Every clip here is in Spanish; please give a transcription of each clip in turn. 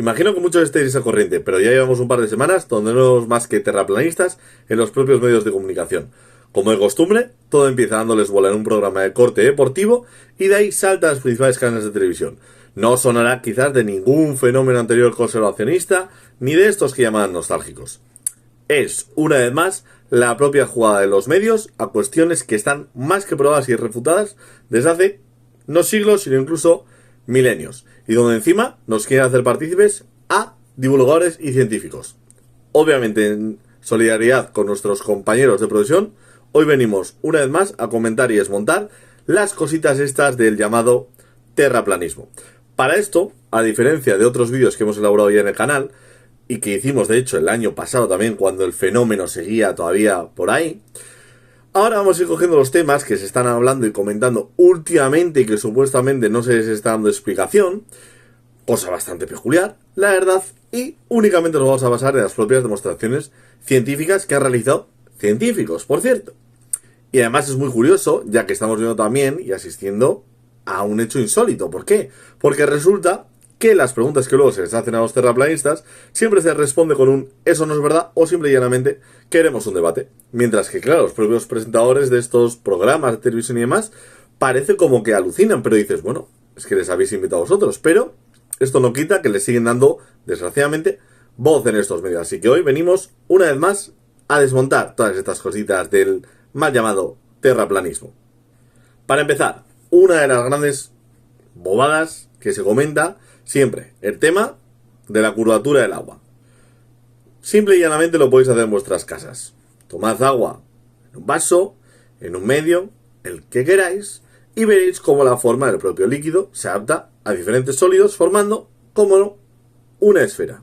Imagino que muchos estéis al corriente, pero ya llevamos un par de semanas donde no vemos más que terraplanistas en los propios medios de comunicación. Como de costumbre, todo empieza dándoles bola en un programa de corte deportivo y de ahí salta a las principales cadenas de televisión. No sonará quizás de ningún fenómeno anterior conservacionista, ni de estos que llaman nostálgicos. Es, una vez más, la propia jugada de los medios a cuestiones que están más que probadas y refutadas desde hace no siglos, sino incluso milenios, y donde encima nos quieren hacer partícipes a divulgadores y científicos. Obviamente, en solidaridad con nuestros compañeros de profesión, hoy venimos una vez más a comentar y desmontar las cositas estas del llamado terraplanismo. Para esto, a diferencia de otros vídeos que hemos elaborado ya en el canal, y que hicimos de hecho el año pasado también, cuando el fenómeno seguía todavía por ahí, ahora vamos a ir cogiendo los temas que se están hablando y comentando últimamente y que supuestamente no se les está dando explicación, cosa bastante peculiar, la verdad, y únicamente nos vamos a basar en las propias demostraciones científicas que han realizado científicos, por cierto. Y además es muy curioso, ya que estamos viendo también y asistiendo a un hecho insólito. ¿Por qué? Porque resulta que las preguntas que luego se les hacen a los terraplanistas siempre se responde con un eso no es verdad o simple y llanamente queremos un debate. Mientras que, claro, los propios presentadores de estos programas de televisión y demás parece como que alucinan, pero dices, bueno, es que les habéis invitado a vosotros, pero esto no quita que les siguen dando, desgraciadamente, voz en estos medios. Así que hoy venimos, una vez más, a desmontar todas estas cositas del mal llamado terraplanismo. Para empezar, una de las grandes bobadas que se comenta siempre, el tema de la curvatura del agua. Simple y llanamente lo podéis hacer en vuestras casas. Tomad agua en un vaso, en un medio, el que queráis, y veréis cómo la forma del propio líquido se adapta a diferentes sólidos, formando, como no, una esfera.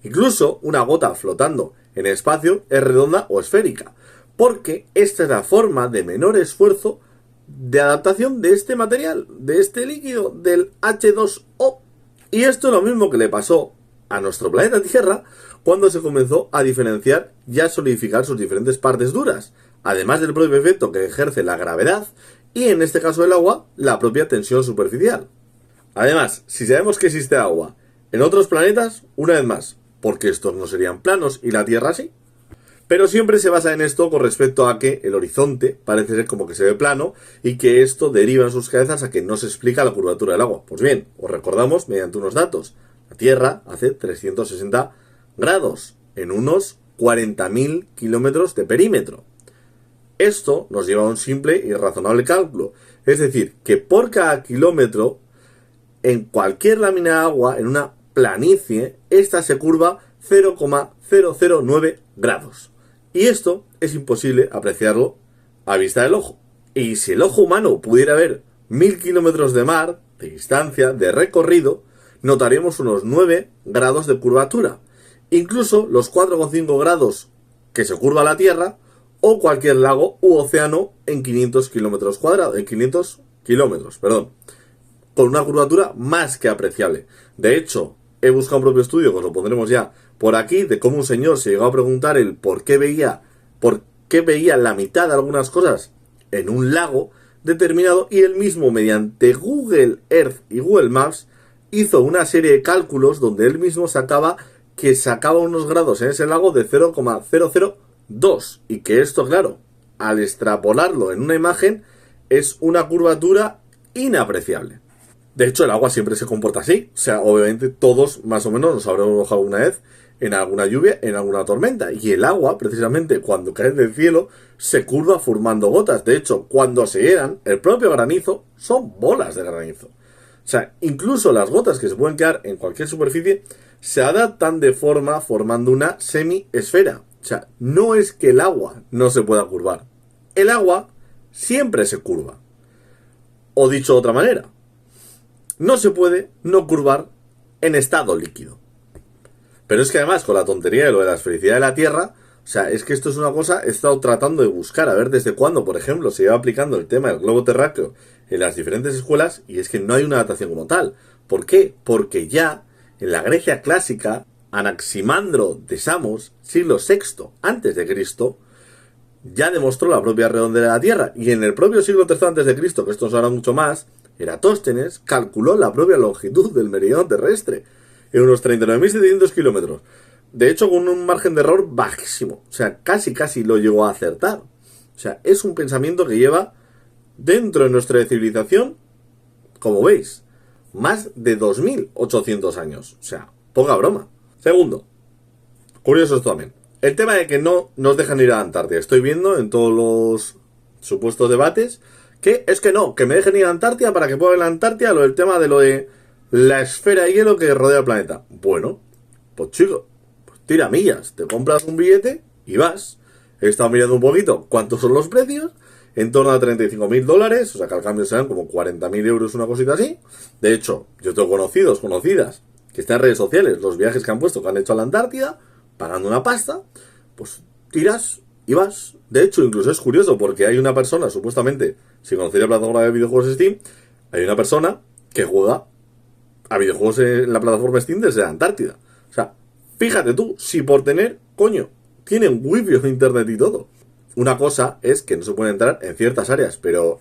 Incluso una gota flotando en el espacio es redonda o esférica, porque esta es la forma de menor esfuerzo de adaptación de este material, de este líquido, del H2O. Y esto es lo mismo que le pasó a nuestro planeta Tierra cuando se comenzó a diferenciar y a solidificar sus diferentes partes duras, además del propio efecto que ejerce la gravedad y, en este caso del agua, la propia tensión superficial. Además, si sabemos que existe agua en otros planetas, una vez más, porque estos no serían planos y la Tierra sí. Pero siempre se basa en esto con respecto a que el horizonte parece ser como que se ve plano y que esto deriva en sus cabezas a que no se explica la curvatura del agua. Pues bien, os recordamos mediante unos datos. La Tierra hace 360 grados en unos 40.000 kilómetros de perímetro. Esto nos lleva a un simple y razonable cálculo. Es decir, que por cada kilómetro, en cualquier lámina de agua, en una planicie, esta se curva 0,009 grados. Y esto es imposible apreciarlo a vista del ojo. Y si el ojo humano pudiera ver 1000 kilómetros de mar, de distancia, de recorrido, notaríamos unos 9 grados de curvatura. Incluso los 4,5 grados que se curva la Tierra, o cualquier lago u océano en 500 kilómetros cuadrados, con una curvatura más que apreciable. De hecho, he buscado un propio estudio, que os lo pondremos ya por aquí, de cómo un señor se llegó a preguntar el por qué veía la mitad de algunas cosas en un lago determinado, y él mismo, mediante Google Earth y Google Maps, hizo una serie de cálculos donde él mismo sacaba unos grados en ese lago de 0,002, y que esto, claro, al extrapolarlo en una imagen, es una curvatura inapreciable. De hecho, el agua siempre se comporta así. O sea, obviamente todos más o menos nos habremos mojado una vez en alguna lluvia, en alguna tormenta. Y el agua, precisamente, cuando cae del cielo, se curva formando gotas. De hecho, cuando se hieran, el propio granizo son bolas de granizo. O sea, incluso las gotas que se pueden quedar en cualquier superficie se adaptan de forma formando una semiesfera. O sea, no es que el agua no se pueda curvar. El agua siempre se curva. O dicho de otra manera, no se puede no curvar en estado líquido. Pero es que además, con la tontería de lo de la esfericidad de la Tierra, o sea, es que esto es una cosa, he estado tratando de buscar a ver desde cuándo, por ejemplo, se lleva aplicando el tema del globo terráqueo en las diferentes escuelas, y es que no hay una adaptación como tal. ¿Por qué? Porque ya en la Grecia clásica, Anaximandro de Samos, siglo VI a.C., ya demostró la propia redondez de la Tierra, y en el propio siglo III a.C., que esto nos hará mucho más, Eratóstenes calculó la propia longitud del meridiano terrestre. en unos 39.700 kilómetros. De hecho, con un margen de error bajísimo. O sea, casi lo llegó a acertar. O sea, es un pensamiento que lleva dentro de nuestra civilización, como veis, más de 2.800 años. O sea, poca broma. Segundo, curioso esto también. El tema de que no nos dejan ir a la Antártida. Estoy viendo en todos los supuestos debates que es que no, que me dejen ir a la Antártida para que pueda ir a la Antártida el tema de lo de la esfera de hielo que rodea el planeta. Bueno, pues chico, pues tira millas, te compras un billete y vas. He estado mirando un poquito cuántos son los precios, en torno a $35.000, o sea que al cambio serán como 40.000 euros, una cosita así. De hecho, yo tengo conocidas, que están en redes sociales, los viajes que han puesto, que han hecho a la Antártida, pagando una pasta, pues tiras y vas. De hecho, incluso es curioso porque hay una persona, supuestamente, si conocéis la plataforma de videojuegos Steam, hay una persona que juega a videojuegos en la plataforma Steam desde la Antártida. O sea, fíjate tú, si por tener, coño, tienen wifi o internet y todo. Una cosa es que no se puede entrar en ciertas áreas, pero,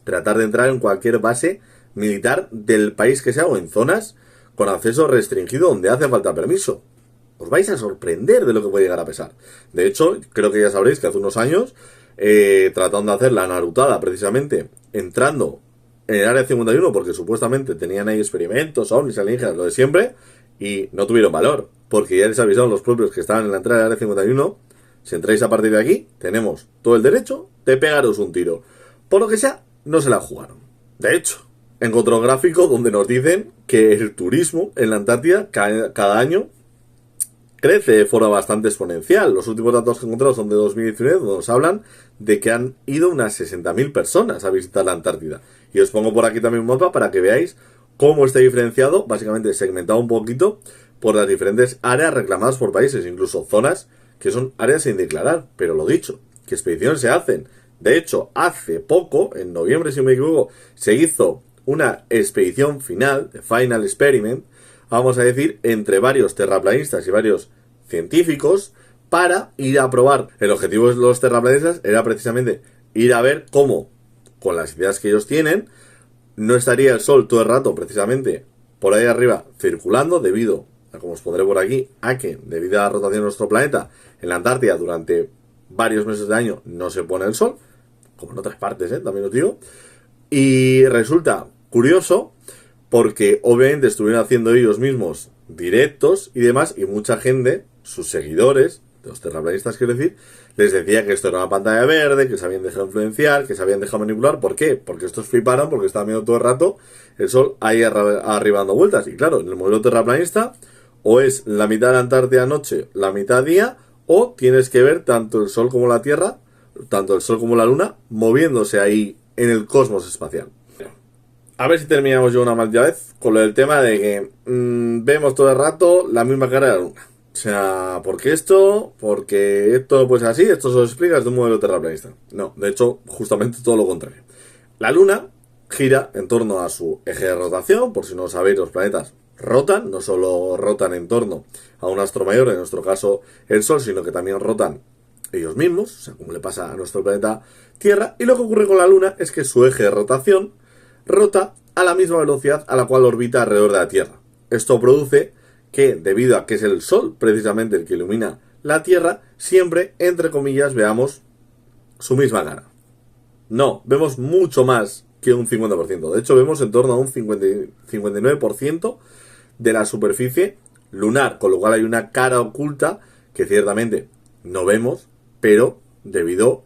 tratar de entrar en cualquier base militar del país que sea o en zonas con acceso restringido donde hace falta permiso. Os vais a sorprender de lo que puede llegar a pesar. De hecho, creo que ya sabréis que hace unos años, tratando de hacer la narutada precisamente, entrando en el área 51, porque supuestamente tenían ahí experimentos, ovnis, alienígenas, lo de siempre, y no tuvieron valor, porque ya les avisaron los propios que estaban en la entrada del área 51, si entráis a partir de aquí, tenemos todo el derecho de pegaros un tiro. Por lo que sea, no se la jugaron. De hecho, encontré un gráfico donde nos dicen que el turismo en la Antártida cada año crece de forma bastante exponencial. Los últimos datos que he encontrado son de 2019, donde nos hablan de que han ido unas 60.000 personas a visitar la Antártida. Y os pongo por aquí también un mapa para que veáis cómo está diferenciado, básicamente segmentado un poquito por las diferentes áreas reclamadas por países, incluso zonas que son áreas sin declarar. Pero lo dicho, que expediciones se hacen. De hecho, hace poco, en noviembre si no me equivoco, se hizo una expedición final, de Final Experiment, vamos a decir, entre varios terraplanistas y varios científicos para ir a probar. El objetivo de los terraplanistas era precisamente ir a ver cómo, con las ideas que ellos tienen, no estaría el Sol todo el rato precisamente por ahí arriba circulando debido a, como os pondré por aquí, a que debido a la rotación de nuestro planeta en la Antártida durante varios meses del año no se pone el Sol, como en otras partes, también os digo. Y resulta curioso porque obviamente estuvieron haciendo ellos mismos directos y demás, y mucha gente, sus seguidores, de los terraplanistas quiero decir, les decía que esto era una pantalla verde, que se habían dejado influenciar, que se habían dejado manipular. ¿Por qué? Porque estos fliparon, porque estaban viendo todo el rato el Sol ahí arriba dando vueltas. Y claro, en el modelo terraplanista, o es la mitad de la Antártida noche, la mitad día, o tienes que ver tanto el Sol como la Tierra, tanto el Sol como la Luna, moviéndose ahí en el cosmos espacial. A ver si terminamos yo una maldita vez con lo del tema de que vemos todo el rato la misma cara de la Luna. O sea, porque esto pues así, esto se lo explica desde un modelo terraplanista. No, de hecho, justamente todo lo contrario. La Luna gira en torno a su eje de rotación. Por si no lo sabéis, los planetas rotan, no solo rotan en torno a un astro mayor, en nuestro caso el Sol, sino que también rotan ellos mismos, o sea, como le pasa a nuestro planeta Tierra. Y lo que ocurre con la Luna es que su eje de rotación rota a la misma velocidad a la cual orbita alrededor de la Tierra. Esto produce que, debido a que es el Sol precisamente el que ilumina la Tierra, siempre, entre comillas, veamos su misma cara. No, vemos mucho más que un 50%. De hecho, vemos en torno a un 59% de la superficie lunar, con lo cual hay una cara oculta que ciertamente no vemos, pero debido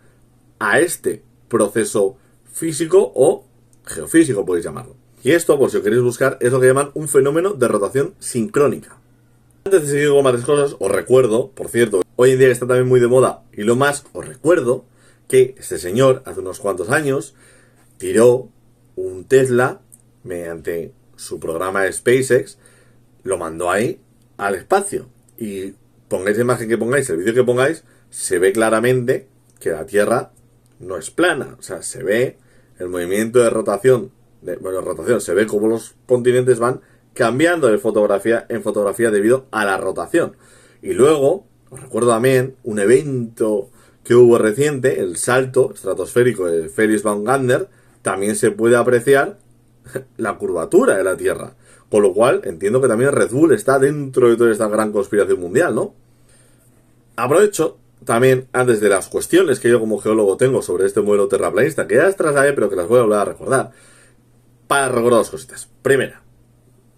a este proceso físico o geofísico, podéis llamarlo. Y esto, por si os queréis buscar, es lo que llaman un fenómeno de rotación sincrónica. Antes de seguir con más cosas, os recuerdo, por cierto, hoy en día está también muy de moda Elon Musk, os recuerdo que este señor, hace unos cuantos años, tiró un Tesla mediante su programa de SpaceX, lo mandó ahí al espacio. Y pongáis la imagen que pongáis, el vídeo que pongáis, se ve claramente que la Tierra no es plana. O sea, se ve el movimiento de rotación, se ve cómo los continentes van cambiando de fotografía en fotografía debido a la rotación. Y luego, os recuerdo también un evento que hubo reciente, el salto estratosférico de Felix Baumgartner, también se puede apreciar la curvatura de la Tierra. Con lo cual, entiendo que también Red Bull está dentro de toda esta gran conspiración mundial, ¿no? Aprovecho también, antes de las cuestiones que yo como geólogo tengo sobre este modelo terraplanista, que ya las trasladé, pero que las voy a volver a recordar, para recordar dos cositas. Primera,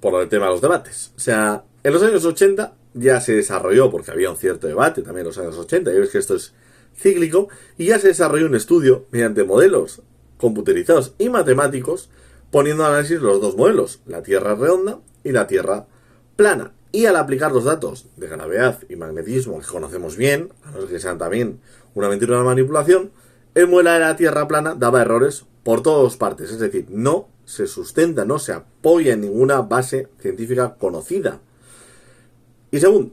por el tema de los debates. O sea, en los años 80 ya se desarrolló, porque había un cierto debate también en los años 80, ya ves que esto es cíclico, y ya se desarrolló un estudio mediante modelos computerizados y matemáticos, poniendo a análisis los dos modelos, la Tierra redonda y la Tierra plana. Y al aplicar los datos de gravedad y magnetismo que conocemos bien, a no ser que sean también una mentira o una manipulación, el modelo de la Tierra plana daba errores por todas partes, es decir, no se sustenta, no se apoya en ninguna base científica conocida. Y segundo,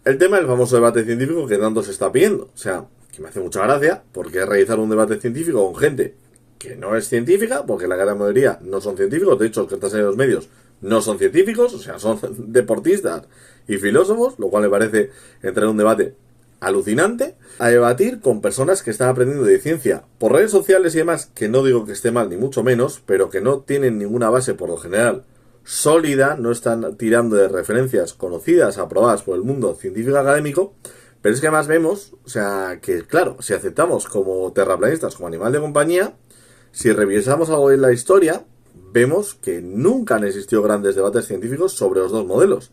el tema del famoso debate científico que tanto se está pidiendo. O sea, que me hace mucha gracia, porque realizar un debate científico con gente que no es científica, porque la gran mayoría no son científicos, de hecho, los que están en los medios no son científicos, o sea, son deportistas y filósofos, lo cual me parece entrar en un debate alucinante, a debatir con personas que están aprendiendo de ciencia por redes sociales y demás, que no digo que esté mal ni mucho menos, pero que no tienen ninguna base por lo general sólida, no están tirando de referencias conocidas, aprobadas por el mundo científico académico, pero es que además vemos, o sea, que claro, si aceptamos como terraplanistas, como animal de compañía, si revisamos algo en la historia, vemos que nunca han existido grandes debates científicos sobre los dos modelos.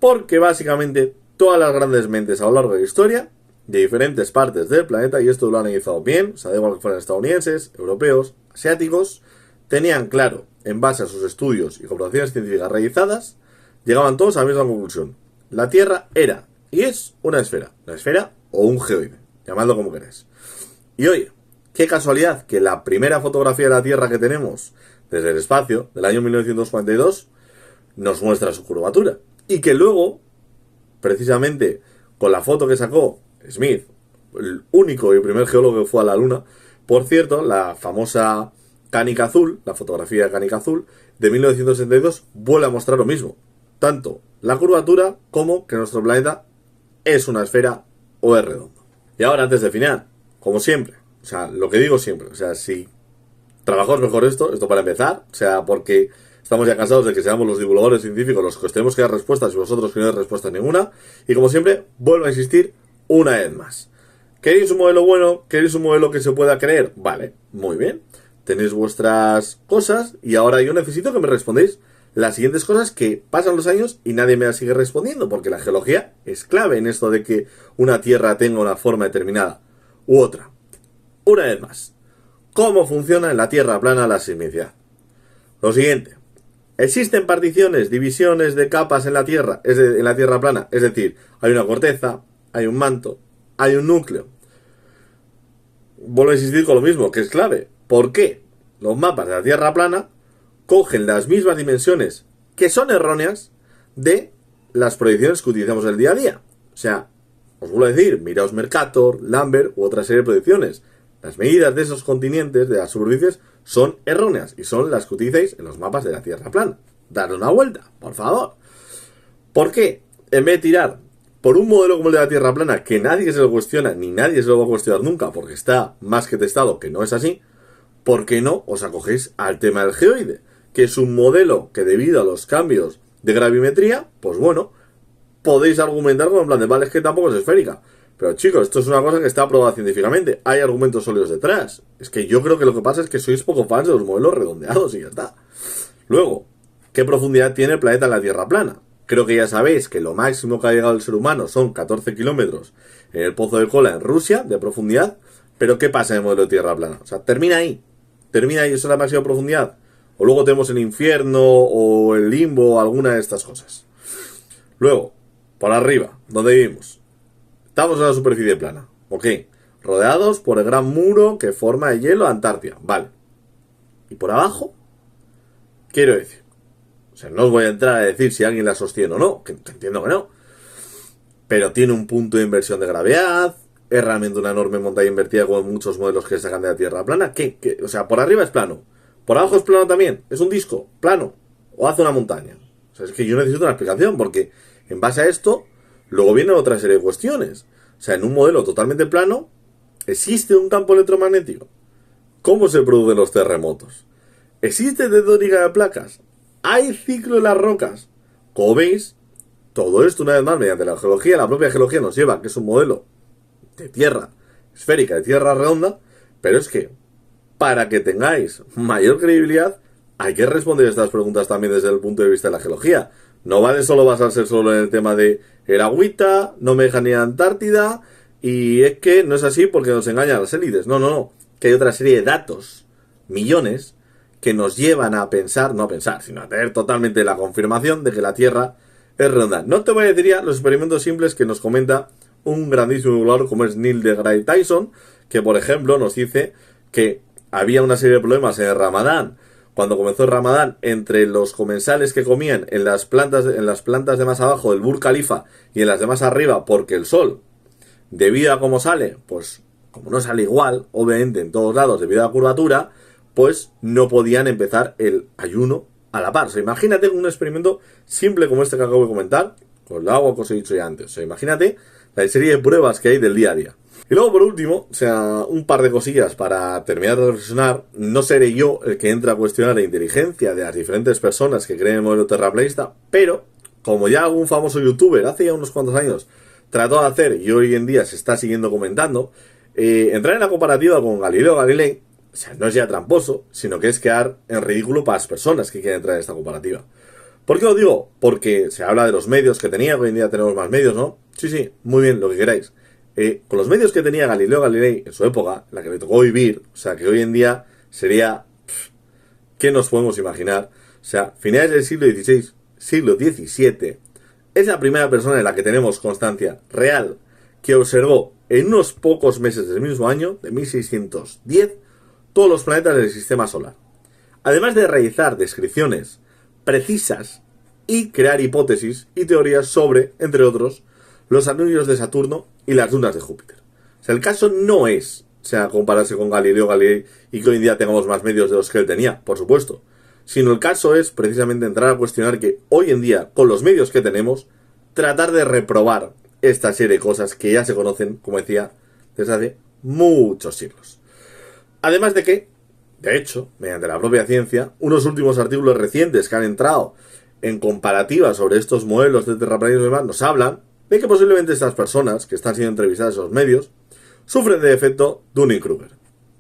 Porque básicamente todas las grandes mentes a lo largo de la historia, de diferentes partes del planeta, y esto lo han analizado bien, o sea, da igual que fueran estadounidenses, europeos, asiáticos, tenían claro, en base a sus estudios y comprobaciones científicas realizadas, llegaban todos a la misma conclusión. La Tierra era y es una esfera o un geoide, llamadlo como queráis. Y oye, qué casualidad que la primera fotografía de la Tierra que tenemos desde el espacio, del año 1942, nos muestra su curvatura. Y que luego, precisamente con la foto que sacó Smith, el único y primer geólogo que fue a la Luna, por cierto, la famosa Canica Azul, la fotografía de Canica Azul, de 1962, vuelve a mostrar lo mismo. Tanto la curvatura como que nuestro planeta es una esfera o es redondo. Y ahora, antes de final, como siempre, o sea, lo que digo siempre, o sea, si trabajamos mejor esto para empezar, o sea, porque estamos ya cansados de que seamos los divulgadores científicos los que os tenemos que dar respuestas y vosotros que no dais respuesta ninguna, y como siempre, vuelvo a insistir una vez más. ¿Queréis un modelo bueno? ¿Queréis un modelo que se pueda creer? Vale, muy bien. Tenéis vuestras cosas y ahora yo necesito que me respondéis las siguientes cosas que pasan los años y nadie me las sigue respondiendo, porque la geología es clave en esto de que una tierra tenga una forma determinada u otra. Una vez más, ¿cómo funciona en la Tierra plana la sismicidad? Lo siguiente, ¿existen particiones, divisiones de capas en la Tierra, en la Tierra plana? Es decir, hay una corteza, hay un manto, hay un núcleo. Vuelvo a insistir con lo mismo, que es clave. ¿Por qué? Los mapas de la Tierra plana cogen las mismas dimensiones, que son erróneas, de las proyecciones que utilizamos en el día a día. O sea, os vuelvo a decir, miraos Mercator, Lambert u otra serie de proyecciones. Las medidas de esos continentes, de las superficies, son erróneas y son las que utilizáis en los mapas de la Tierra plana. Dadle una vuelta, por favor. ¿Por qué? En vez de tirar por un modelo como el de la Tierra plana, que nadie se lo cuestiona, ni nadie se lo va a cuestionar nunca, porque está más que testado que no es así, ¿por qué no os acogéis al tema del geoide? Que es un modelo que debido a los cambios de gravimetría, pues bueno, podéis argumentar con el plan de, vale, es que tampoco es esférica. Pero chicos, esto es una cosa que está aprobada científicamente. Hay argumentos sólidos detrás. Es que yo creo que lo que pasa es que sois poco fans de los modelos redondeados y ya está. Luego, ¿qué profundidad tiene el planeta en la Tierra plana? Creo que ya sabéis que lo máximo que ha llegado el ser humano son 14 kilómetros en el Pozo de Kola en Rusia, de profundidad. Pero ¿qué pasa en el modelo de Tierra plana? O sea, termina ahí. Termina ahí, eso es la máxima profundidad. O luego tenemos el infierno o el limbo o alguna de estas cosas. Luego, por arriba, donde vivimos. Estamos en la superficie plana, ok, rodeados por el gran muro que forma el hielo Antártida, vale. ¿Y por abajo? Quiero decir, o sea, no os voy a entrar a decir si alguien la sostiene o no, que entiendo que no, pero tiene un punto de inversión de gravedad, es realmente una enorme montaña invertida como muchos modelos que sacan de la Tierra plana, ¿qué? O sea, por arriba es plano, por abajo es plano también, es un disco, plano, o hace una montaña. O sea, es que yo necesito una explicación, porque en base a esto luego viene otra serie de cuestiones. O sea, en un modelo totalmente plano, ¿existe un campo electromagnético? ¿Cómo se producen los terremotos? ¿Existe tectónica de placas? ¿Hay ciclo en las rocas? Como veis, todo esto una vez más mediante la geología, la propia geología nos lleva, que es un modelo de tierra esférica, de tierra redonda, pero es que para que tengáis mayor credibilidad hay que responder estas preguntas también desde el punto de vista de la geología. No vale solo basarse solo en el tema de el agüita, no me deja ni a Antártida, y es que no es así porque nos engañan las élites. No, no, no. Que hay otra serie de datos, millones, que nos llevan a pensar, no a pensar, sino a tener totalmente la confirmación de que la Tierra es redonda. No te voy a decir ya los experimentos simples que nos comenta un grandísimo divulgador como es Neil deGrasse Tyson, que por ejemplo nos dice que había una serie de problemas en el Ramadán, cuando comenzó el Ramadán, entre los comensales que comían en las plantas de más abajo del Burj Khalifa y en las de más arriba, porque el sol, debido a cómo sale, pues como no sale igual, obviamente en todos lados debido a la curvatura, pues no podían empezar el ayuno a la par. O sea, imagínate un experimento simple como este que acabo de comentar, con el agua que os he dicho ya antes. O sea, imagínate la serie de pruebas que hay del día a día. Y luego, por último, o sea, un par de cosillas para terminar de reflexionar. No seré yo el que entra a cuestionar la inteligencia de las diferentes personas que creen el modelo terraplanista, pero, como ya algún famoso youtuber hace ya unos cuantos años trató de hacer y hoy en día se está siguiendo comentando, entrar en la comparativa con Galileo Galilei, o sea, no es ya tramposo, sino que es quedar en ridículo para las personas que quieren entrar en esta comparativa. ¿Por qué lo digo? Porque se habla de los medios que tenía, hoy en día tenemos más medios, ¿no? Sí, muy bien, lo que queráis. Con los medios que tenía Galileo Galilei en su época, en la que le tocó vivir, o sea, que hoy en día sería... ¿qué nos podemos imaginar? O sea, finales del siglo XVI, siglo XVII, es la primera persona en la que tenemos constancia real que observó en unos pocos meses del mismo año, de 1610, todos los planetas del sistema solar. Además de realizar descripciones precisas y crear hipótesis y teorías sobre, entre otros, los anillos de Saturno y las lunas de Júpiter. O sea, el caso no es, o sea, compararse con Galileo Galilei y que hoy en día tengamos más medios de los que él tenía, por supuesto, sino el caso es precisamente entrar a cuestionar que hoy en día, con los medios que tenemos, tratar de reprobar esta serie de cosas que ya se conocen, como decía, desde hace muchos siglos. Además de que, de hecho, mediante la propia ciencia, unos últimos artículos recientes que han entrado en comparativa sobre estos modelos de terraplanismo y demás nos hablan de que posiblemente estas personas que están siendo entrevistadas en los medios sufren de efecto Dunning-Kruger.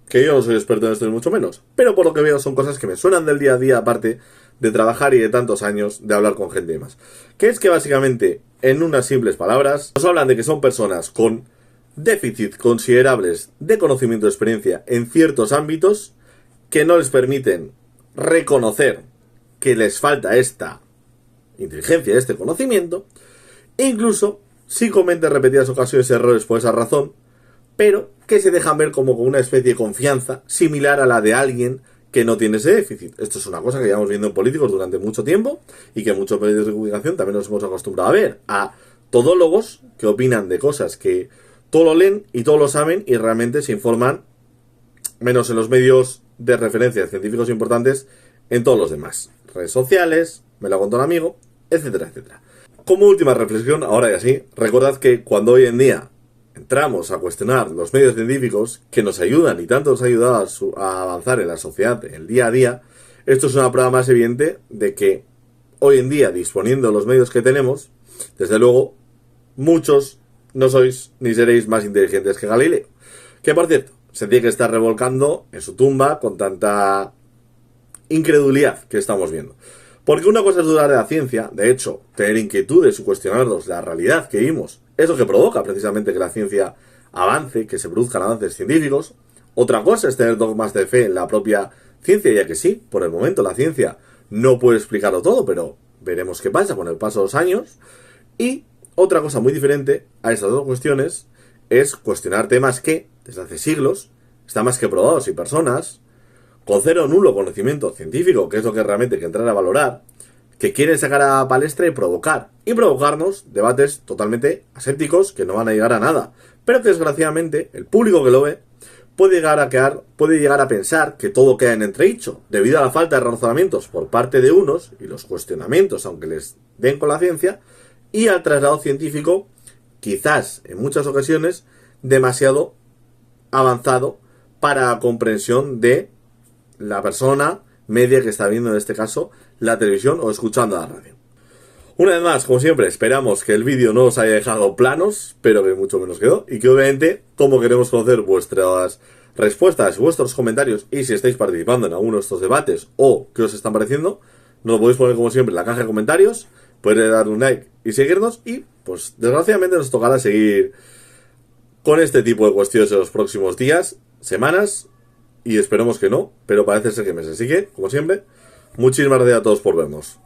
Que yo no soy experto en esto ni mucho menos, pero por lo que veo son cosas que me suenan del día a día, aparte de trabajar y de tantos años de hablar con gente y demás. Que es que básicamente, en unas simples palabras, nos hablan de que son personas con déficit considerables de conocimiento y experiencia en ciertos ámbitos que no les permiten reconocer que les falta esta inteligencia, este conocimiento, e incluso si cometen repetidas ocasiones errores por esa razón, pero que se dejan ver como con una especie de confianza similar a la de alguien que no tiene ese déficit. Esto es una cosa que llevamos viendo en políticos durante mucho tiempo y que en muchos medios de comunicación también nos hemos acostumbrado a ver, a todólogos que opinan de cosas que todo lo leen y todo lo saben y realmente se informan, menos en los medios de referencia científicos importantes, en todos los demás. Redes sociales, me lo contó un amigo, etcétera, etcétera. Como última reflexión, ahora y así, recordad que cuando hoy en día entramos a cuestionar los medios científicos que nos ayudan y tanto nos ha ayudado a avanzar en la sociedad, en el día a día, esto es una prueba más evidente de que hoy en día, disponiendo de los medios que tenemos, desde luego, muchos no sois ni seréis más inteligentes que Galileo. Que por cierto, se tiene que estar revolcando en su tumba con tanta incredulidad que estamos viendo. Porque una cosa es dudar de la ciencia, de hecho, tener inquietudes y cuestionarnos la realidad que vimos, es lo que provoca precisamente que la ciencia avance, que se produzcan avances científicos. Otra cosa es tener dogmas de fe en la propia ciencia, ya que sí, por el momento la ciencia no puede explicarlo todo, pero veremos qué pasa con el paso de los años. Y otra cosa muy diferente a estas dos cuestiones es cuestionar temas que, desde hace siglos, están más que probados y personas con cero o nulo conocimiento científico, que es lo que realmente hay que entrar a valorar, que quieren sacar a palestra y provocarnos debates totalmente asépticos que no van a llegar a nada, pero que desgraciadamente el público que lo ve puede llegar a pensar que todo queda en entredicho, debido a la falta de razonamientos por parte de unos y los cuestionamientos, aunque les den con la ciencia, y al traslado científico, quizás en muchas ocasiones, demasiado avanzado para la comprensión de la persona media que está viendo en este caso la televisión o escuchando la radio. Una vez más, como siempre, esperamos que el vídeo no os haya dejado planos, pero que mucho menos quedó, y que obviamente, como queremos conocer vuestras respuestas, vuestros comentarios, y si estáis participando en alguno de estos debates o qué os están pareciendo, nos lo podéis poner como siempre en la caja de comentarios, podéis darle un like y seguirnos, y pues desgraciadamente nos tocará seguir con este tipo de cuestiones en los próximos días, semanas, y esperemos que no, pero parece ser que meses. Así que, como siempre, muchísimas gracias a todos por vernos.